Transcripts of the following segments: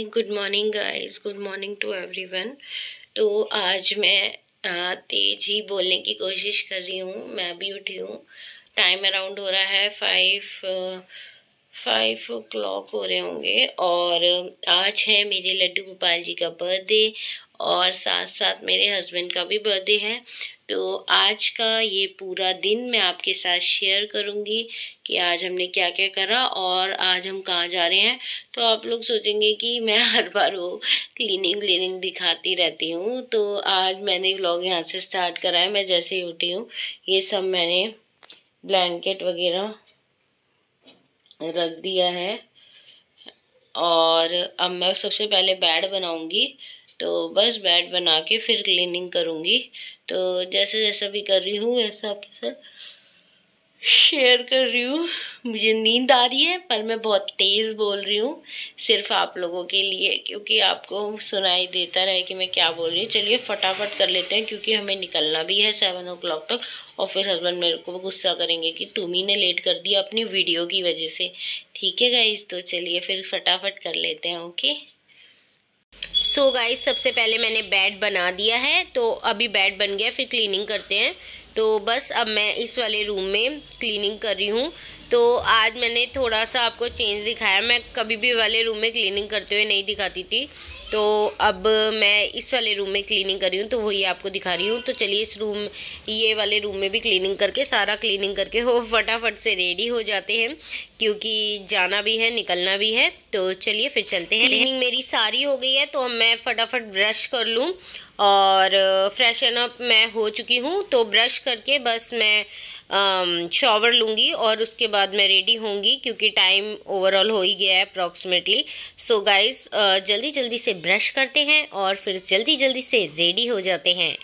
Good morning guys, good morning to everyone. तो आज मैं तेज ही बोलने की कोशिश कर रही हूँ। मैं अभी उठी हूँ, टाइम अराउंड हो रहा है 5 o'clock हो रहे होंगे। और आज है मेरे लड्डू गोपाल जी का बर्थडे और साथ साथ मेरे हस्बैंड का भी बर्थडे है। तो आज का ये पूरा दिन मैं आपके साथ शेयर करूँगी कि आज हमने क्या क्या करा और आज हम कहाँ जा रहे हैं। तो आप लोग सोचेंगे कि मैं हर बार वो क्लीनिंग दिखाती रहती हूँ। तो आज मैंने व्लॉग यहाँ से स्टार्ट करा है। मैं जैसे ही उठी हूँ ये सब मैंने ब्लैंकेट वगैरह रख दिया है और अब मैं सबसे पहले बेड बनाऊंगी। तो बस बेड बना के फिर क्लीनिंग करूंगी। तो जैसे जैसा भी कर रही हूँ वैसा आपके साथ शेयर कर रही हूँ। मुझे नींद आ रही है पर मैं बहुत तेज़ बोल रही हूँ, सिर्फ आप लोगों के लिए, क्योंकि आपको सुनाई देता रहे कि मैं क्या बोल रही हूँ। चलिए फटाफट कर लेते हैं क्योंकि हमें निकलना भी है 7 o'clock तक। और फिर हस्बैंड मेरे को गुस्सा करेंगे कि तुम ही ने लेट कर दिया अपनी वीडियो की वजह से। ठीक है गाइस, तो चलिए फिर फटाफट कर लेते हैं। ओके सो गाइस, सबसे पहले मैंने बेड बना दिया है। तो अभी बेड बन गया, फिर क्लीनिंग करते हैं। तो बस अब मैं इस वाले रूम में क्लीनिंग कर रही हूँ। तो आज मैंने थोड़ा सा आपको चेंज दिखाया। मैं कभी भी वाले रूम में क्लीनिंग करते हुए नहीं दिखाती थी, तो अब मैं इस वाले रूम में क्लीनिंग कर रही हूँ, तो वही आपको दिखा रही हूँ। तो चलिए ये वाले रूम में भी क्लीनिंग करके सारा क्लीनिंग करके हो फटाफट से रेडी हो जाते हैं क्योंकि जाना भी है, निकलना भी है। तो चलिए फिर चलते हैं। क्लीनिंग मेरी सारी हो गई है तो अब मैं फटाफट ब्रश कर लूँ और फ्रेशन अप मैं हो चुकी हूँ। तो ब्रश करके बस मैं शॉवर लूँगी और उसके बाद मैं रेडी होंगी क्योंकि टाइम ओवरऑल हो ही गया है अप्रॉक्सीमेटली। सो गाइस, जल्दी जल्दी से ब्रश करते हैं और फिर जल्दी जल्दी से रेडी हो जाते हैं।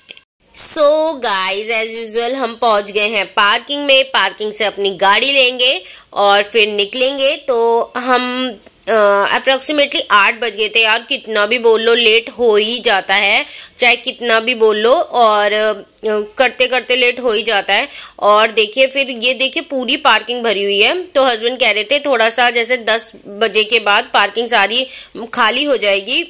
सो गाइज, एज यूजुअल हम पहुंच गए हैं पार्किंग में। पार्किंग से अपनी गाड़ी लेंगे और फिर निकलेंगे। तो हम अप्रॉक्सीमेटली 8 बज गए थे यार। कितना भी बोल लो लेट हो ही जाता है, चाहे कितना भी बोल लो, और करते करते लेट हो ही जाता है। और देखिए फिर ये देखिए पूरी पार्किंग भरी हुई है। तो हस्बैंड कह रहे थे थोड़ा सा जैसे 10 बजे के बाद पार्किंग सारी खाली हो जाएगी।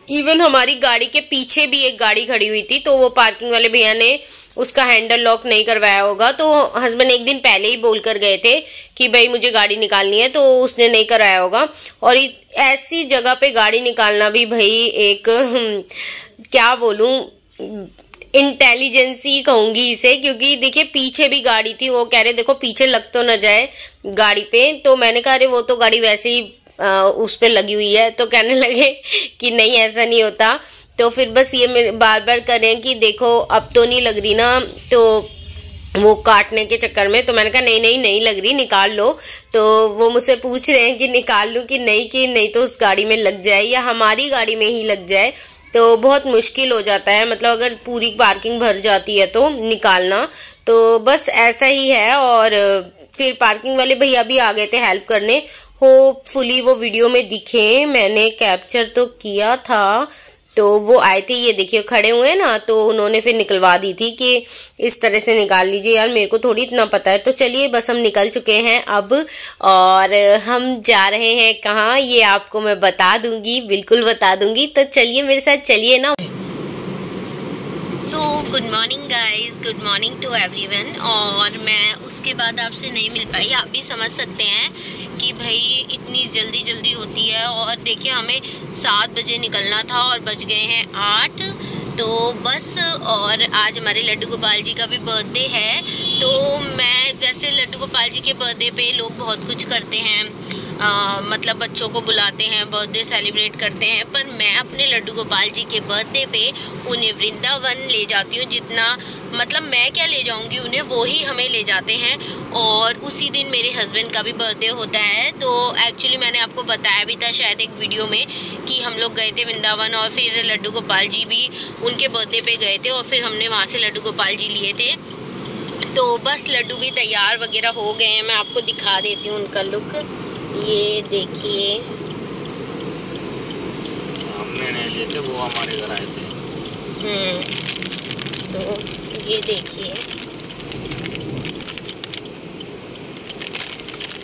इवन हमारी गाड़ी के पीछे भी एक गाड़ी खड़ी हुई थी, तो वो पार्किंग वाले भैया ने उसका हैंडल लॉक नहीं करवाया होगा। तो हस्बैंड एक दिन पहले ही बोल कर गए थे कि भाई मुझे गाड़ी निकालनी है, तो उसने नहीं कराया होगा। और ऐसी जगह पे गाड़ी निकालना भी भाई एक क्या बोलूं, इंटेलिजेंसी कहूंगी इसे, क्योंकि देखिए पीछे भी गाड़ी थी। वो कह रहे देखो पीछे लग तो न जाए गाड़ी पे। तो मैंने कहा अरे वो तो गाड़ी वैसे ही उस पे लगी हुई है। तो कहने लगे कि नहीं ऐसा नहीं होता। तो फिर बस ये मेरे बार बार कर रहे हैं कि देखो अब तो नहीं लग रही ना, तो वो काटने के चक्कर में। तो मैंने कहा नहीं लग रही, निकाल लो। तो वो मुझसे पूछ रहे हैं कि निकाल लूँ कि नहीं तो उस गाड़ी में लग जाए या हमारी गाड़ी में ही लग जाए, तो बहुत मुश्किल हो जाता है। मतलब अगर पूरी पार्किंग भर जाती है तो निकालना। तो बस ऐसा ही है। और फिर पार्किंग वाले भैया भी आ गए थे हेल्प करने। होपफुली वो वीडियो में दिखे, मैंने कैप्चर तो किया था। तो वो आए थे, ये देखिए खड़े हुए हैं ना, तो उन्होंने फिर निकलवा दी थी कि इस तरह से निकाल लीजिए। यार मेरे को थोड़ी इतना पता है। तो चलिए बस हम निकल चुके हैं अब, और हम जा रहे हैं कहाँ ये आपको मैं बता दूंगी, बिल्कुल बता दूंगी। तो चलिए मेरे साथ चलिए ना। So good morning guys, good morning to everyone. और मैं उसके बाद आपसे नहीं मिल पाई। आप भी समझ सकते हैं कि भाई इतनी जल्दी होती है। और देखिए हमें 7 बजे निकलना था और बज गए हैं 8। तो बस, और आज हमारे लड्डू गोपाल जी का भी बर्थडे है। तो मैं वैसे लड्डू गोपाल जी के बर्थडे पे लोग बहुत कुछ करते हैं, मतलब बच्चों को बुलाते हैं, बर्थडे सेलिब्रेट करते हैं। पर मैं अपने लड्डू गोपाल जी के बर्थडे पे उन्हें वृंदावन ले जाती हूँ। जितना मतलब मैं क्या ले जाऊँगी उन्हें, वो ही हमें ले जाते हैं। और उसी दिन मेरे हस्बैंड का भी बर्थडे होता है। तो एक्चुअली मैंने आपको बताया भी था शायद एक वीडियो में कि हम लोग गए थे वृंदावन और फिर लड्डू गोपाल जी भी उनके बर्थडे पे गए थे और फिर हमने वहाँ से लड्डू गोपाल जी लिए थे। तो बस लड्डू भी तैयार वगैरह हो गए हैं। मैं आपको दिखा देती हूँ उनका लुक, ये देखिए। हमने नहीं लिए थे, वो हमारे घर आए थे। तो ये देखिए,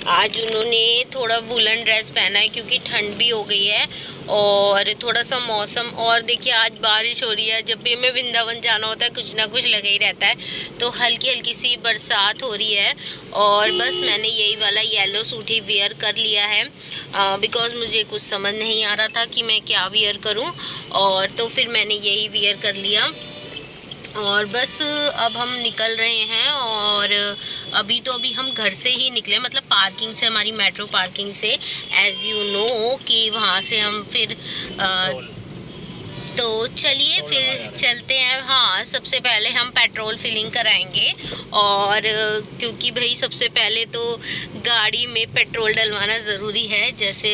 आज उन्होंने थोड़ा वुलन ड्रेस पहना है क्योंकि ठंड भी हो गई है और थोड़ा सा मौसम, और देखिए आज बारिश हो रही है। जब भी हमें वृंदावन जाना होता है कुछ ना कुछ लगा ही रहता है, तो हल्की हल्की सी बरसात हो रही है। और बस मैंने यही वाला येलो सूट ही वेयर कर लिया है बिकॉज़ मुझे कुछ समझ नहीं आ रहा था कि मैं क्या वेयर करूं, और तो फिर मैंने यही वेयर कर लिया। और बस अब हम निकल रहे हैं, और अभी हम घर से ही निकले, मतलब पार्किंग से, हमारी मेट्रो पार्किंग से, एज यू नो कि वहाँ से हम फिर तो चलिए फिर चलते हैं। हाँ, सबसे पहले हम पेट्रोल फिलिंग कराएंगे, और क्योंकि भाई सबसे पहले तो गाड़ी में पेट्रोल डलवाना ज़रूरी है। जैसे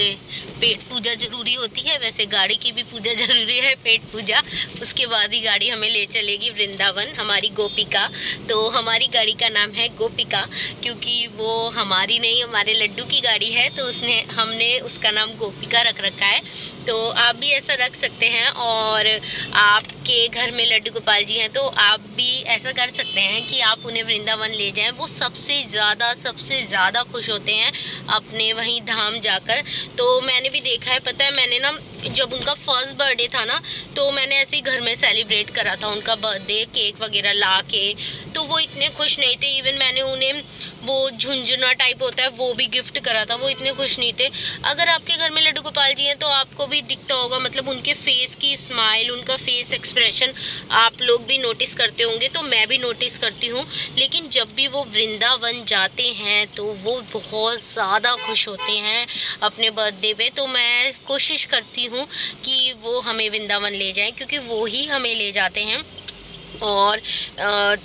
पेट पूजा ज़रूरी होती है, वैसे गाड़ी की भी पूजा ज़रूरी है, पेट पूजा। उसके बाद ही गाड़ी हमें ले चलेगी वृंदावन, हमारी गोपिका। तो हमारी गाड़ी का नाम है गोपिका, क्योंकि वो हमारी नहीं, हमारे लड्डू की गाड़ी है, तो हमने उसका नाम गोपिका रख रखा है। तो आप भी ऐसा रख सकते हैं, और आपके घर में लड्डू गोपाल जी हैं तो आप भी ऐसा कर सकते हैं कि आप उन्हें वृंदावन ले जाएं। वो सबसे ज़्यादा खुश होते हैं अपने वहीं धाम जाकर। तो मैंने भी देखा है, पता है, मैंने ना जब उनका फर्स्ट बर्थडे था ना, तो मैंने ऐसे ही घर में सेलिब्रेट करा था उनका बर्थडे, केक वगैरह ला के। तो वो इतने खुश नहीं थे। इवन मैंने उन्हें वो झुंझुना टाइप होता है वो भी गिफ्ट करा था, वो इतने खुश नहीं थे। अगर आपके घर में लड्डू गोपाल जी हैं तो आपको भी दिखता होगा, मतलब उनके फेस की स्माइल, उनका फेस एक्सप्रेशन आप लोग भी नोटिस करते होंगे। तो मैं भी नोटिस करती हूँ। लेकिन जब भी वो वृंदावन जाते हैं तो वो बहुत ज़्यादा खुश होते हैं अपने बर्थडे पे। तो मैं कोशिश करती हूँ कि वो हमें वृंदावन ले जाएं, क्योंकि वो ही हमें ले जाते हैं। और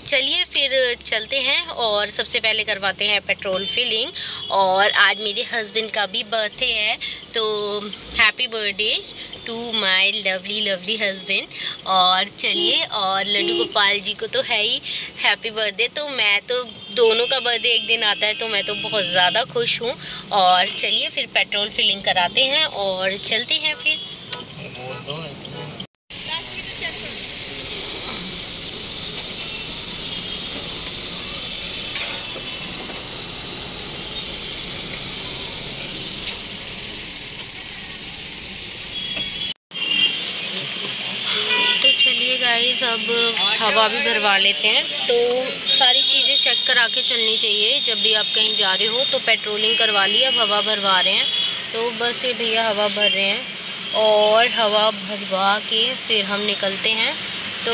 चलिए फिर चलते हैं, और सबसे पहले करवाते हैं पेट्रोल फिलिंग। और आज मेरे हस्बैंड का भी बर्थडे है, तो happy birthday to my lovely husband. और चलिए, और लड्डू गोपाल जी को तो है ही हैप्पी बर्थडे। तो मैं तो, दोनों का बर्थडे एक दिन आता है, तो मैं तो बहुत ज़्यादा खुश हूँ। और चलिए फिर पेट्रोल फिलिंग कराते हैं और चलते हैं फिर। गाइस अब हवा भी भरवा लेते हैं। तो सारी चीज़ें चेक करा के चलनी चाहिए जब भी आप कहीं जा रहे हो। तो पेट्रोलिंग करवा ली, अब हवा भरवा रहे हैं। तो बस ये भैया हवा भर रहे हैं, और हवा भरवा के फिर हम निकलते हैं। तो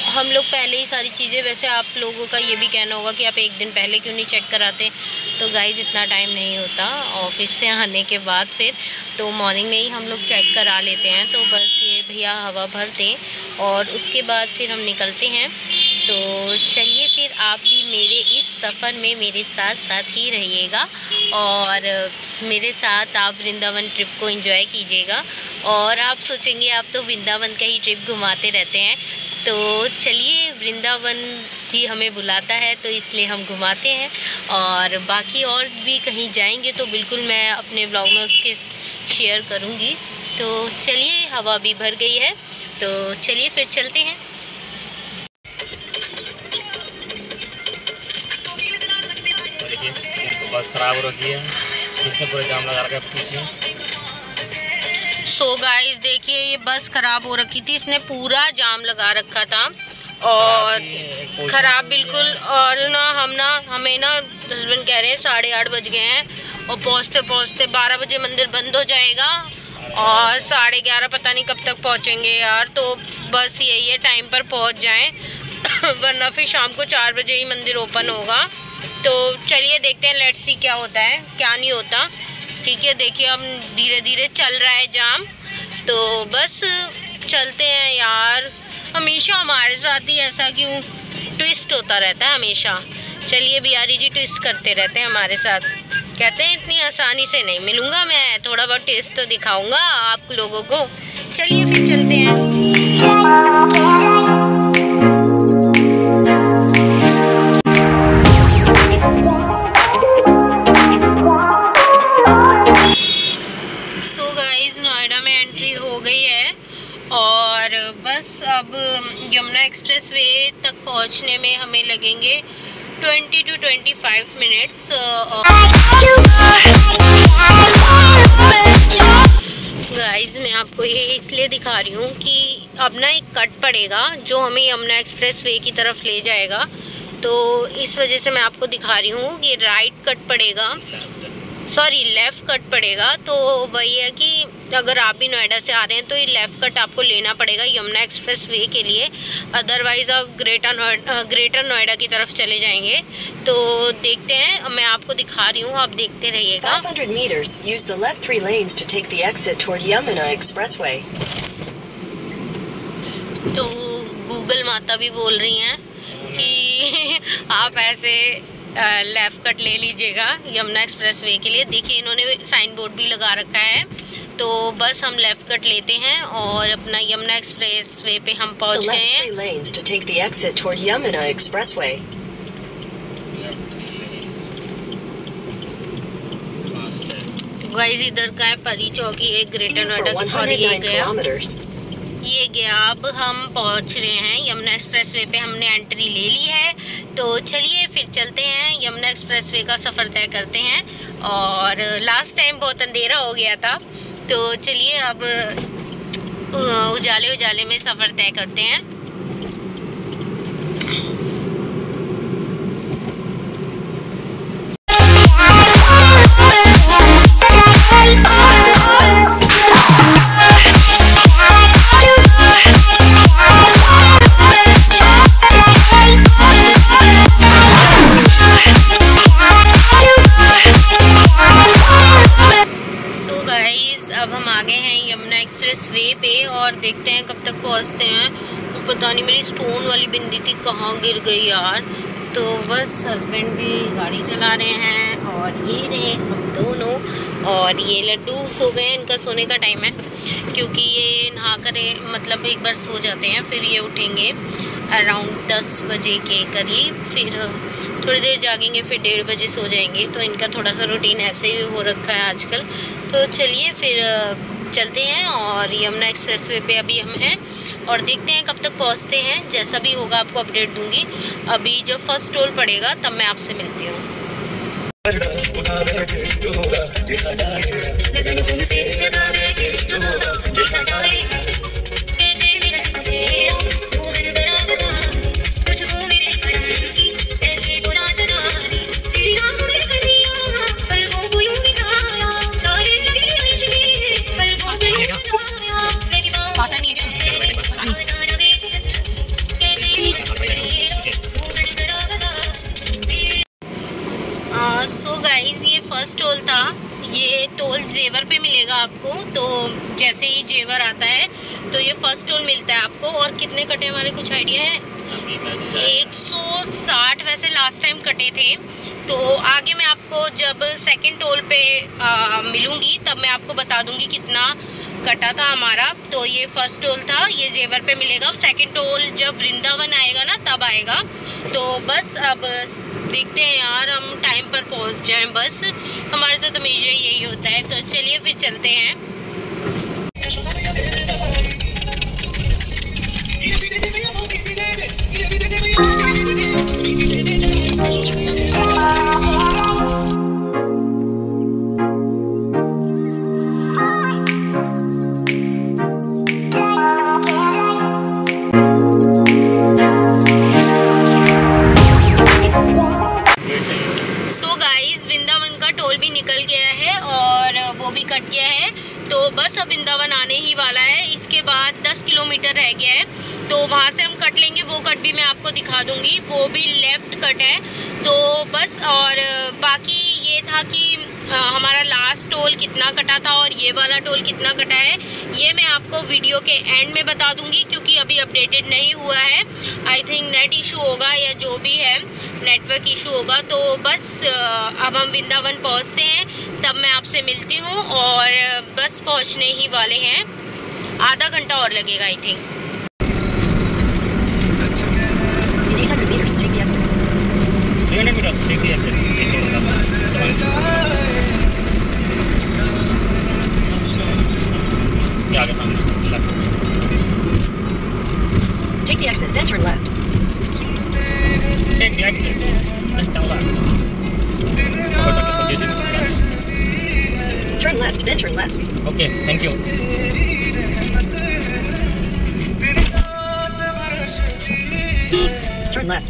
हम लोग पहले ही सारी चीज़ें, वैसे आप लोगों का ये भी कहना होगा कि आप एक दिन पहले क्यों नहीं चेक कराते। तो गाइस इतना टाइम नहीं होता ऑफिस से आने के बाद, फिर तो मॉर्निंग में ही हम लोग चेक करा लेते हैं। तो बस ये भैया हवा भर दें, और उसके बाद फिर हम निकलते हैं। तो चलिए फिर आप भी मेरे इस सफ़र में मेरे साथ साथ ही रहिएगा, और मेरे साथ आप वृंदावन ट्रिप को एंजॉय कीजिएगा। और आप सोचेंगे आप तो वृंदावन का ही ट्रिप घुमाते रहते हैं, तो चलिए वृंदावन भी हमें बुलाता है, तो इसलिए हम घुमाते हैं। और बाकी और भी कहीं जाएंगे तो बिल्कुल मैं अपने ब्लॉग में उसके शेयर करूँगी। तो चलिए, हवा भी भर गई है, तो चलिए फिर चलते हैं। बस खराब हो रखी है, इसने पूरे जाम लगा रखा है पीछे। सो गाइस देखिए, ये बस खराब हो रखी थी, इसने पूरा जाम लगा रखा था, और ख़राब बिल्कुल। और हमें ना हस्बैंड कह रहे हैं 8:30 बज गए हैं, और पहुँचते पहुँचते 12 बजे मंदिर बंद हो जाएगा, और 11:30 पता नहीं कब तक पहुँचेंगे यार। तो बस यही है, टाइम पर पहुँच जाएं वरना फिर शाम को 4 बजे ही मंदिर ओपन होगा। तो चलिए देखते हैं, लेट्स सी क्या होता है क्या नहीं होता। ठीक है, देखिए अब धीरे धीरे चल रहा है जाम, तो बस चलते हैं यार। हमेशा हमारे साथ ही ऐसा क्यों ट्विस्ट होता रहता है हमेशा। चलिए बिहारी जी ट्विस्ट करते रहते हैं हमारे साथ, कहते हैं इतनी आसानी से नहीं मिलूँगा मैं, थोड़ा बहुत ट्विस्ट तो दिखाऊँगा आप लोगों को। चलिए फिर चलते हैं। और बस अब यमुना एक्सप्रेस वे तक पहुंचने में हमें लगेंगे 20 to 25 मिनट्स। गाइस मैं आपको ये इसलिए दिखा रही हूँ कि अब ना एक कट पड़ेगा जो हमें यमुना एक्सप्रेस वे की तरफ ले जाएगा, तो इस वजह से मैं आपको दिखा रही हूँ। ये राइट कट पड़ेगा, सॉरी लेफ़्ट कट पड़ेगा। तो वही है कि अगर आप भी नोएडा से आ रहे हैं तो ये लेफ़्ट कट आपको लेना पड़ेगा यमुना एक्सप्रेस वे के लिए, अदरवाइज़ आप ग्रेटर नोएडा की तरफ चले जाएंगे। तो देखते हैं, मैं आपको दिखा रही हूँ, आप देखते रहिएगा। 500 meters, use the left 3 lanes to take the exit toward Yamuna Expressway. तो गूगल माता भी बोल रही हैं कि आप ऐसे लेफ़्ट कट ले लीजिएगा यमुना एक्सप्रेस वे के लिए। देखिए इन्होंने साइन बोर्ड भी लगा रखा है, तो बस हम लेफ़्ट कट लेते हैं और अपना यमुना एक्सप्रेस वे पे हम पहुंच गए हैं। The left 3 lanes to take the exit toward Yamuna Expressway. Guys इधर का है परी चौकी, एक ग्रेटर नोएडा की, और ये गया। अब हम पहुंच रहे हैं यमुना एक्सप्रेस वे पे, हमने एंट्री ले ली है। तो चलिए फिर चलते हैं, यमुना एक्सप्रेस वे का सफ़र तय करते हैं। और लास्ट टाइम बहुत अंधेरा हो गया था, तो चलिए अब उजाले में सफ़र तय करते हैं। अब हम आ गए हैं यमुना एक्सप्रेस वे पे और देखते हैं कब तक पहुंचते हैं। तो पता नहीं मेरी स्टोन वाली बिंदी थी कहाँ गिर गई यार। तो बस हस्बैंड भी गाड़ी चला रहे हैं और ये रहे हम दोनों, और ये लड्डू सो गए, इनका सोने का टाइम है क्योंकि ये नहा कर मतलब एक बार सो जाते हैं, फिर ये उठेंगे अराउंड 10 बजे के करीब, फिर थोड़ी देर जागेंगे, फिर 1:30 बजे सो जाएंगे। तो इनका थोड़ा सा रूटीन ऐसे ही हो रखा है आजकल। तो चलिए फिर चलते हैं और यमुना एक्सप्रेस वे पे अभी हम हैं और देखते हैं कब तक पहुंचते हैं। जैसा भी होगा आपको अपडेट दूंगी। अभी जब फर्स्ट टोल पड़ेगा तब मैं आपसे मिलती हूँ। सो गाइस ये फर्स्ट टोल था, ये टोल जेवर पे मिलेगा आपको। तो जैसे ही जेवर आता है तो ये फर्स्ट टोल मिलता है आपको। और कितने कटे हमारे कुछ आइडिया है? 160 वैसे लास्ट टाइम कटे थे। तो आगे मैं आपको जब सेकंड टोल पे मिलूंगी तब मैं आपको बता दूंगी कितना कटा था हमारा। तो ये फर्स्ट टोल था, ये जेवर पे मिलेगा। अब सेकंड टोल जब वृंदावन आएगा ना तब आएगा। तो बस अब देखते हैं यार हम टाइम पर पहुंच जाएं, बस हमारे साथ हमेशा यही होता है। तो चलिए फिर चलते हैं। भी कट गया है, तो बस अब वृंदावन आने ही वाला है। इसके बाद 10 किलोमीटर रह गया है, तो वहाँ से हम कट लेंगे। वो कट भी मैं आपको दिखा दूंगी, वो भी लेफ़्ट कट है। तो बस और बाकी ये था कि हमारा लास्ट टोल कितना कटा था और ये वाला टोल कितना कटा है, ये मैं आपको वीडियो के एंड में बता दूंगी क्योंकि अभी अपडेटेड नहीं हुआ है। आई थिंक नेट इशू होगा या जो भी है, नेटवर्क इशू होगा। तो बस अब हम वृंदावन पहुंचते हैं तब मैं आपसे मिलती हूँ। और बस पहुंचने ही वाले हैं, आधा घंटा और लगेगा I think. Take the exit, then turn left. Take the exit, then turn left. Turn left, then turn left. Okay, thank you. Turn left.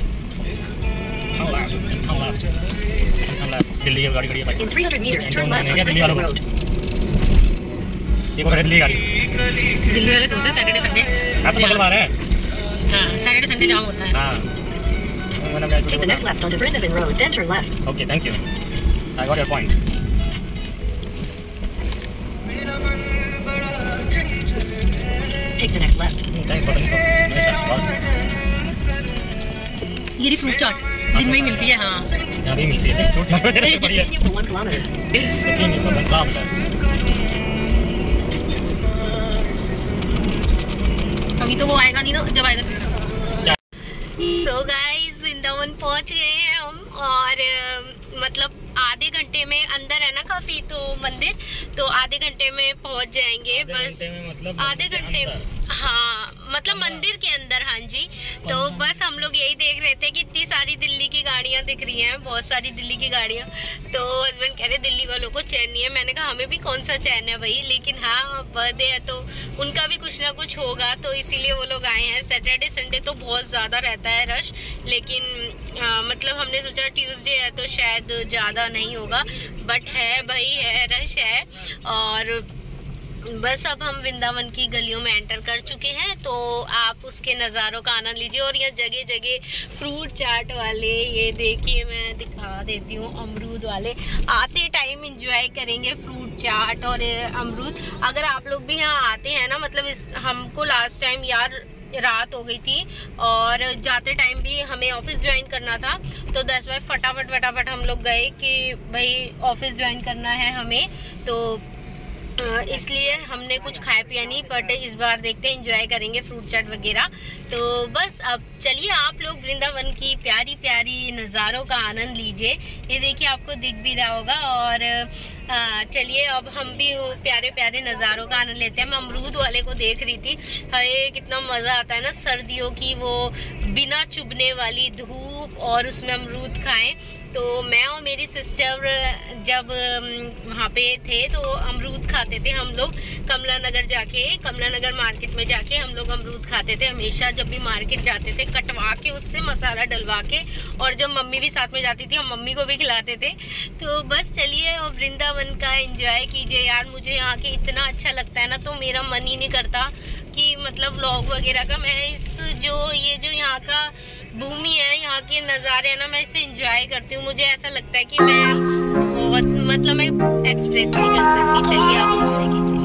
Delhi की गाड़ी खड़ी है भाई। In 300 meters, turn left on Delhi वालों Greenfield को Road. ये दिल्ली गाड़ी दिल्ली वाले सोचते सैटरडे संडे आज तो मंगलवार है। हाँ सैटरडे संडे जाम होता है। हाँ Take the next left onto Brindavan Road, then turn left. Okay, thank you. I got your point. Take the next left. Thanks for the info. ये रही फ्रूट चाट दिन में ही मिलती है। हाँ यहाँ भी मिलती है फ्रूट चाट वगैरह तो बढ़िया। Continue for 1 kilometer. लेकिन ये तो पंजाब है। अभी तो वो आएगा नहीं ना, जब आएगा तो। सो गाइस वृंदावन पहुंच गए हैं हम और मतलब आधे घंटे में अंदर है ना काफी तो मंदिर, तो आधे घंटे में पहुंच जाएंगे बस। आधे घंटे हाँ मतलब मंदिर के अंदर। हाँ जी, तो बस हम लोग यही देख रहे थे कि इतनी सारी दिल्ली की गाड़ियां दिख रही हैं, बहुत सारी दिल्ली की गाड़ियां। तो हस्बैंड कह रहे दिल्ली वालों को चैन नहीं है। मैंने कहा हमें भी कौन सा चैन है भाई, लेकिन हाँ बर्थडे है तो उनका भी कुछ ना कुछ होगा, तो इसीलिए वो लोग आए हैं। सैटरडे संडे तो बहुत ज़्यादा रहता है रश, लेकिन मतलब हमने सोचा ट्यूसडे है तो शायद ज़्यादा नहीं होगा, बट है भाई, है रश है। और बस अब हम वृंदावन की गलियों में एंटर कर चुके हैं, तो आप उसके नज़ारों का आनंद लीजिए। और यहाँ जगह जगह फ्रूट चाट वाले, ये देखिए मैं दिखा देती हूँ, अमरूद वाले। आते टाइम एंजॉय करेंगे फ्रूट चाट और अमरूद। अगर आप लोग भी यहाँ आते हैं ना, मतलब हमको लास्ट टाइम यार रात हो गई थी और जाते टाइम भी हमें ऑफिस ज्वाइन करना था, तो दैट्स वाई फटाफट हम लोग गए कि भाई ऑफिस ज्वाइन करना है हमें, तो इसलिए हमने कुछ खाया पिया नहीं। बट इस बार देखते हैं, एंजॉय करेंगे फ्रूट चाट वगैरह। तो बस अब चलिए आप लोग वृंदावन की प्यारी प्यारी नज़ारों का आनंद लीजिए। ये देखिए आपको दिख भी रहा होगा। और चलिए अब हम भी प्यारे प्यारे नज़ारों का आनंद लेते हैं। मैं अमरूद वाले को देख रही थी, अरे कितना मज़ा आता है ना सर्दियों की वो बिना चुभने वाली धूप और उसमें अमरूद खाएं। तो मैं और मेरी सिस्टर जब वहाँ पे थे तो अमरूद खाते थे हम लोग। कमला नगर मार्केट में जाके हम लोग अमरूद खाते थे हमेशा। जब भी मार्केट जाते थे कटवा के उससे मसाला डलवा के, और जब मम्मी भी साथ में जाती थी हम मम्मी को भी खिलाते थे। तो बस चलिए और वृंदावन का एंजॉय कीजिए। यार मुझे यहाँ के इतना अच्छा लगता है ना, तो मेरा मन ही नहीं करता कि मतलब व्लॉग वगैरह का। मैं ये जो यहाँ का भूमि है, यहाँ के नज़ारे हैं ना, मैं इसे एंजॉय करती हूँ। मुझे ऐसा लगता है कि मैं बहुत मतलब मैं एक्सप्रेस नहीं कर सकती। चलिए आप एंजॉय कीजिए।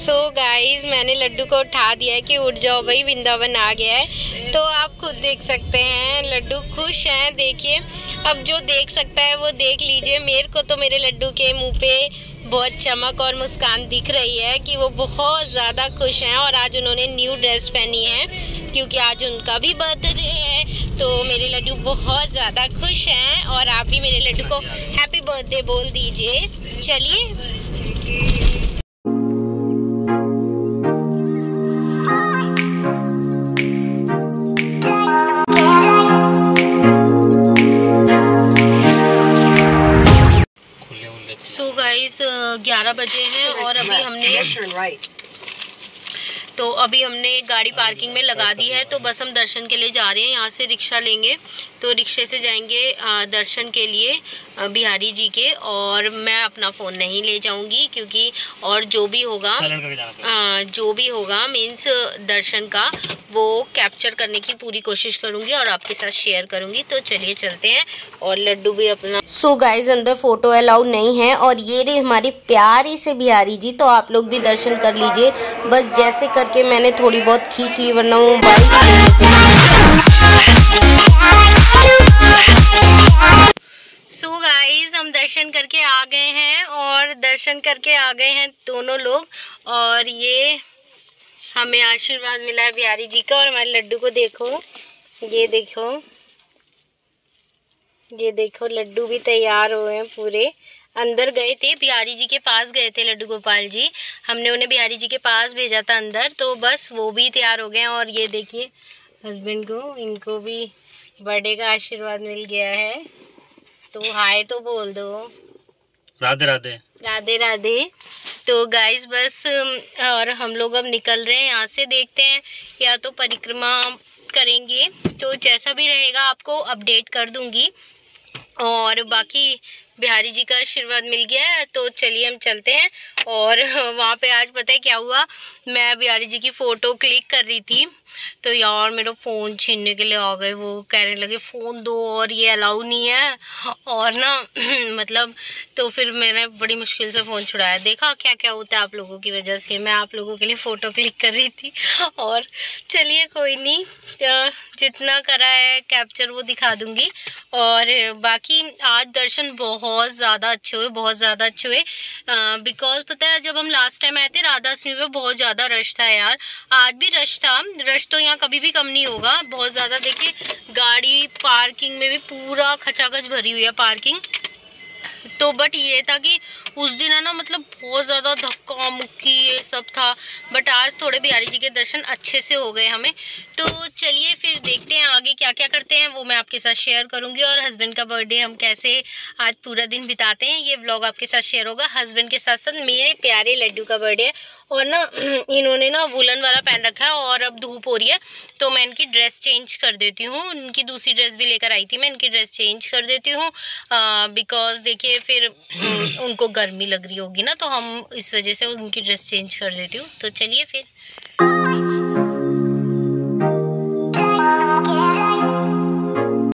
सो गाइस मैंने लड्डू को उठा दिया है कि उठ जाओ भाई, वृंदावन आ गया है। तो आप खुद देख सकते हैं लड्डू खुश हैं। देखिए, अब जो देख सकता है वो देख लीजिए। मेरे को तो मेरे लड्डू के मुंह पे बहुत चमक और मुस्कान दिख रही है कि वो बहुत ज़्यादा खुश हैं। और आज उन्होंने न्यू ड्रेस पहनी है क्योंकि आज उनका भी बर्थडे है। तो मेरे लड्डू बहुत ज़्यादा खुश हैं और आप भी मेरे लड्डू को हैप्पी बर्थडे बोल दीजिए। चलिए। सो गाइस 11 बजे हैं और अभी हमने गाड़ी पार्किंग में लगा दी है। तो बस हम दर्शन के लिए जा रहे हैं। यहाँ से रिक्शा लेंगे तो रिक्शे से जाएंगे दर्शन के लिए बिहारी जी के। और मैं अपना फ़ोन नहीं ले जाऊंगी क्योंकि और जो भी होगा मीन्स दर्शन का वो कैप्चर करने की पूरी कोशिश करूंगी और आपके साथ शेयर करूंगी। तो चलिए चलते हैं। और लड्डू भी अपना सो गाइस अंदर फ़ोटो अलाउ नहीं है। और ये रहे हमारी प्यारी से बिहारी जी। तो आप लोग भी दर्शन कर लीजिए। बस जैसे करके मैंने थोड़ी बहुत खींच ली, वरना वो सो गाइस हम दर्शन करके आ गए हैं और दर्शन करके आ गए हैं दोनों लोग। और ये हमें आशीर्वाद मिला है बिहारी जी का। और हमारे लड्डू को देखो, ये देखो लड्डू भी तैयार हुए हैं पूरे। अंदर गए थे, बिहारी जी के पास गए थे लड्डू गोपाल जी। हमने उन्हें बिहारी जी के पास भेजा था अंदर। तो बस वो भी तैयार हो गए हैं। और ये देखिए हस्बैंड को, इनको भी बर्थडे का आशीर्वाद मिल गया है। तो हाय तो बोल दो। राधे राधे। राधे राधे। तो गाइस बस और हम लोग अब निकल रहे हैं यहाँ से। देखते हैं या तो परिक्रमा करेंगे, तो जैसा भी रहेगा आपको अपडेट कर दूंगी। और बाकी बिहारी जी का आशीर्वाद मिल गया है तो चलिए हम चलते हैं। और वहाँ पे आज पता है क्या हुआ, मैं बिहारी जी की फ़ोटो क्लिक कर रही थी तो यार मेरा फ़ोन छीनने के लिए आ गए। वो कहने लगे फ़ोन दो और ये अलाउ नहीं है। और ना मतलब तो फिर मैंने बड़ी मुश्किल से फ़ोन छुड़ाया। देखा क्या क्या होता है आप लोगों की वजह से। मैं आप लोगों के लिए फ़ोटो क्लिक कर रही थी। और चलिए कोई नहीं, जितना करा है कैप्चर वो दिखा दूँगी। और बाकी आज दर्शन बहुत ज़्यादा अच्छे हुए, बहुत ज़्यादा अच्छे हुए। बिकॉज पता है जब हम लास्ट टाइम आए थे राधा अष्टमी में बहुत ज़्यादा रश था यार। आज भी रश था, रश तो यहाँ कभी भी कम नहीं होगा। बहुत ज़्यादा देखिए, गाड़ी पार्किंग में भी पूरा खचाखच भरी हुई है पार्किंग। तो बट ये था कि उस दिन है ना मतलब बहुत ज़्यादा धक्का मुक्की ये सब था। बट आज थोड़े बिहारी जी के दर्शन अच्छे से हो गए हमें। तो चलिए फिर देखते हैं आगे क्या क्या करते हैं, वो मैं आपके साथ शेयर करूंगी। और हस्बैंड का बर्थडे हम कैसे आज पूरा दिन बिताते हैं ये व्लॉग आपके साथ शेयर होगा। हस्बैंड के साथ साथ मेरे प्यारे लड्डू का बर्थडे है। और ना इन्होंने ना वुलन वाला पहन रखा है और अब धूप हो रही है तो मैं इनकी ड्रेस चेंज कर देती हूँ। इनकी दूसरी ड्रेस भी लेकर आई थी, मैं इनकी ड्रेस चेंज कर देती हूँ बिकॉज देखिए फिर उनको गर्मी लग रही होगी ना, तो हम इस वजह से उनकी ड्रेस चेंज कर देती हूँ। तो चलिए फिर